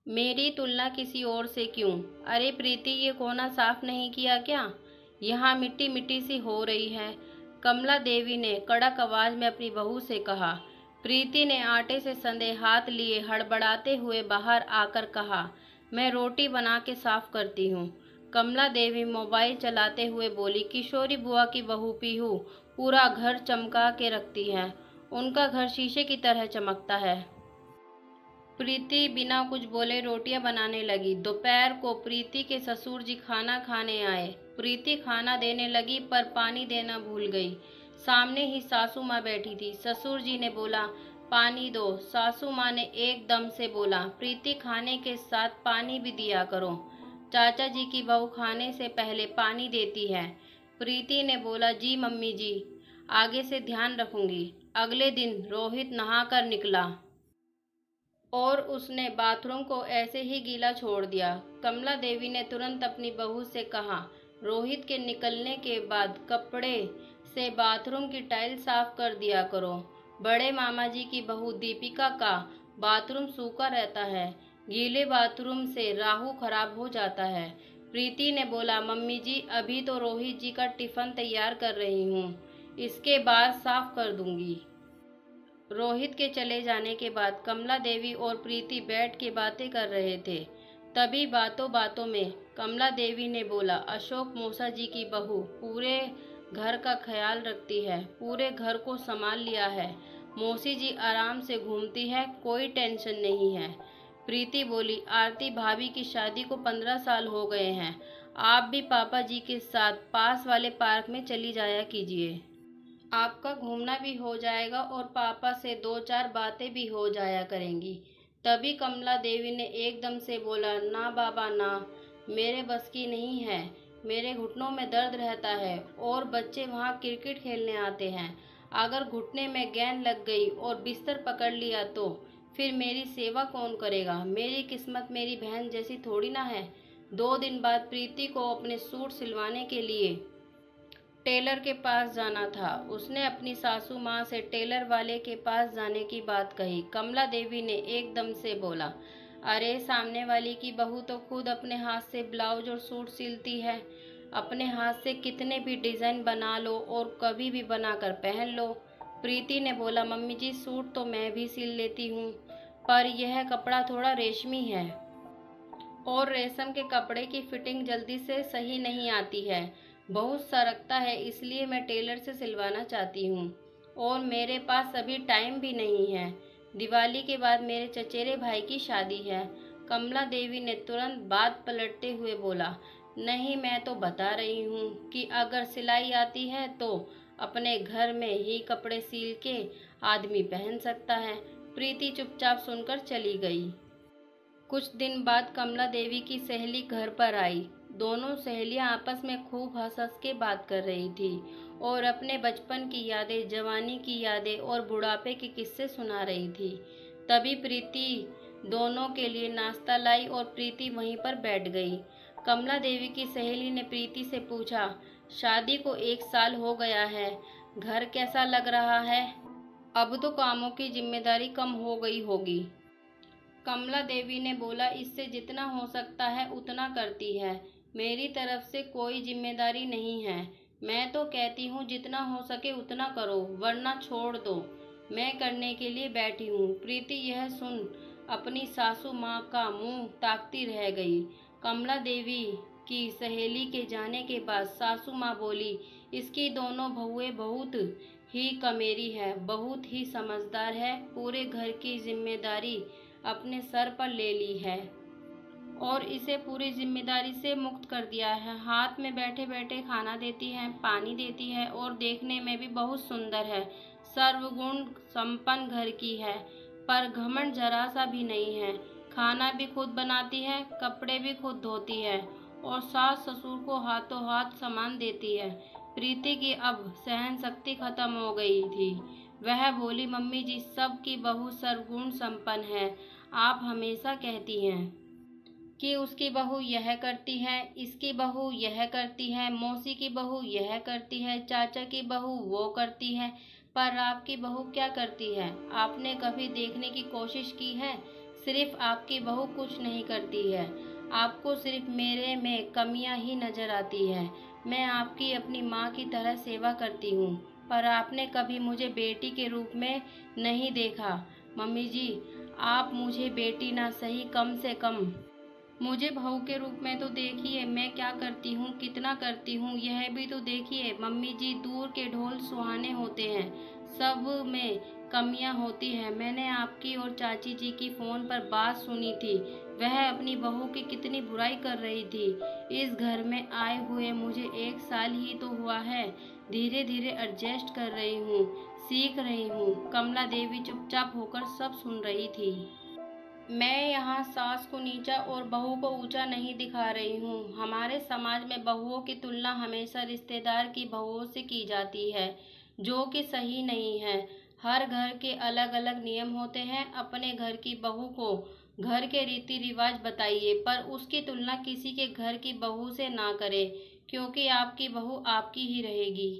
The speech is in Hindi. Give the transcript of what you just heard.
मेरी तुलना किसी और से क्यों? अरे प्रीति, ये कोना साफ नहीं किया क्या? यहाँ मिट्टी मिट्टी सी हो रही है। कमला देवी ने कड़क आवाज में अपनी बहू से कहा। प्रीति ने आटे से संधे हाथ लिए हड़बड़ाते हुए बाहर आकर कहा, मैं रोटी बना के साफ करती हूँ। कमला देवी मोबाइल चलाते हुए बोली, किशोरी बुआ की बहू पीहू पूरा घर चमका के रखती है। उनका घर शीशे की तरह चमकता है। प्रीति बिना कुछ बोले रोटियां बनाने लगी। दोपहर को प्रीति के ससुर जी खाना खाने आए। प्रीति खाना देने लगी पर पानी देना भूल गई। सामने ही सासू माँ बैठी थी। ससुर जी ने बोला, पानी दो। सासू माँ ने एकदम से बोला, प्रीति खाने के साथ पानी भी दिया करो। चाचा जी की बहू खाने से पहले पानी देती है। प्रीति ने बोला, जी मम्मी जी, आगे से ध्यान रखूंगी। अगले दिन रोहित नहाकर निकला और उसने बाथरूम को ऐसे ही गीला छोड़ दिया। कमला देवी ने तुरंत अपनी बहू से कहा, रोहित के निकलने के बाद कपड़े से बाथरूम की टाइल साफ कर दिया करो। बड़े मामा जी की बहू दीपिका का बाथरूम सूखा रहता है, गीले बाथरूम से राहु खराब हो जाता है। प्रीति ने बोला, मम्मी जी अभी तो रोहित जी का टिफिन तैयार कर रही हूँ, इसके बाद साफ कर दूंगी। रोहित के चले जाने के बाद कमला देवी और प्रीति बैठ के बातें कर रहे थे। तभी बातों बातों में कमला देवी ने बोला, अशोक मौसा जी की बहू पूरे घर का ख्याल रखती है, पूरे घर को संभाल लिया है। मौसी जी आराम से घूमती है, कोई टेंशन नहीं है। प्रीति बोली, आरती भाभी की शादी को 15 साल हो गए हैं। आप भी पापा जी के साथ पास वाले पार्क में चली जाया कीजिए। आपका घूमना भी हो जाएगा और पापा से 2-4 बातें भी हो जाया करेंगी। तभी कमला देवी ने एकदम से बोला, ना बाबा ना, मेरे बस की नहीं है। मेरे घुटनों में दर्द रहता है और बच्चे वहाँ क्रिकेट खेलने आते हैं। अगर घुटने में गेंद लग गई और बिस्तर पकड़ लिया तो फिर मेरी सेवा कौन करेगा? मेरी किस्मत मेरी बहन जैसी थोड़ी ना है। 2 दिन बाद प्रीति को अपने सूट सिलवाने के लिए टेलर के पास जाना था। उसने अपनी सासू माँ से टेलर वाले के पास जाने की बात कही। कमला देवी ने एकदम से बोला, अरे सामने वाली की बहू तो खुद अपने हाथ से ब्लाउज और सूट सिलती है। अपने हाथ से कितने भी डिजाइन बना लो और कभी भी बनाकर पहन लो। प्रीति ने बोला, मम्मी जी सूट तो मैं भी सिल लेती हूँ, पर यह कपड़ा थोड़ा रेशमी है और रेशम के कपड़े की फिटिंग जल्दी से सही नहीं आती है, बहुत सरकता है, इसलिए मैं टेलर से सिलवाना चाहती हूँ और मेरे पास अभी टाइम भी नहीं है। दिवाली के बाद मेरे चचेरे भाई की शादी है। कमला देवी ने तुरंत बात पलटते हुए बोला, नहीं, मैं तो बता रही हूँ कि अगर सिलाई आती है तो अपने घर में ही कपड़े सिल के आदमी पहन सकता है। प्रीति चुपचाप सुनकर चली गई। कुछ दिन बाद कमला देवी की सहेली घर पर आई। दोनों सहेलियां आपस में खूब हंस हंस के बात कर रही थी और अपने बचपन की यादें, जवानी की यादें और बुढ़ापे के किस्से सुना रही थी। तभी प्रीति दोनों के लिए नाश्ता लाई और प्रीति वहीं पर बैठ गई। कमला देवी की सहेली ने प्रीति से पूछा, शादी को 1 साल हो गया है, घर कैसा लग रहा है? अब तो कामों की जिम्मेदारी कम हो गई होगी। कमला देवी ने बोला, इससे जितना हो सकता है उतना करती है। मेरी तरफ से कोई जिम्मेदारी नहीं है। मैं तो कहती हूँ जितना हो सके उतना करो, वरना छोड़ दो। मैं करने के लिए बैठी हूँ। प्रीति यह सुन अपनी सासू माँ का मुंह ताकती रह गई। कमला देवी की सहेली के जाने के बाद सासू माँ बोली, इसकी दोनों बहुएं बहुत ही कमेरी है, बहुत ही समझदार है, पूरे घर की जिम्मेदारी अपने सर पर ले ली है और इसे पूरी जिम्मेदारी से मुक्त कर दिया है। हाथ में बैठे बैठे खाना देती है, पानी देती है और देखने में भी बहुत सुंदर है। सर्वगुण संपन्न घर की है, पर घमंड जरा सा भी नहीं है। खाना भी खुद बनाती है, कपड़े भी खुद धोती है और सास ससुर को हाथों हाथ सामान देती है। प्रीति की अब सहन शक्ति खत्म हो गई थी। वह बोली, मम्मी जी सबकी बहू सर्वगुण संपन्न है। आप हमेशा कहती हैं कि उसकी बहू यह करती है, इसकी बहू यह करती है, मौसी की बहू यह करती है, चाचा की बहू वो करती है, पर आपकी बहू क्या करती है? आपने कभी देखने की कोशिश की है? सिर्फ आपकी बहू कुछ नहीं करती है। आपको सिर्फ मेरे में कमियां ही नजर आती है। मैं आपकी अपनी माँ की तरह सेवा करती हूँ, पर आपने कभी मुझे बेटी के रूप में नहीं देखा। मम्मी जी, आप मुझे बेटी ना सही, कम से कम मुझे बहू के रूप में तो देखिए। मैं क्या करती हूँ, कितना करती हूँ, यह भी तो देखिए। मम्मी जी, दूर के ढोल सुहाने होते हैं, सब में कमियां होती हैं। मैंने आपकी और चाची जी की फोन पर बात सुनी थी। वह अपनी बहू की कितनी बुराई कर रही थी। इस घर में आए हुए मुझे 1 साल ही तो हुआ है। धीरे धीरे एडजस्ट कर रही हूँ, सीख रही हूँ। कमला देवी चुपचाप होकर सब सुन रही थी। मैं यहाँ सास को नीचा और बहू को ऊंचा नहीं दिखा रही हूँ। हमारे समाज में बहुओं की तुलना हमेशा रिश्तेदार की बहुओं से की जाती है, जो कि सही नहीं है। हर घर के अलग अलग नियम होते हैं। अपने घर की बहू को घर के रीति रिवाज बताइए, पर उसकी तुलना किसी के घर की बहू से ना करें, क्योंकि आपकी बहू आपकी ही रहेगी।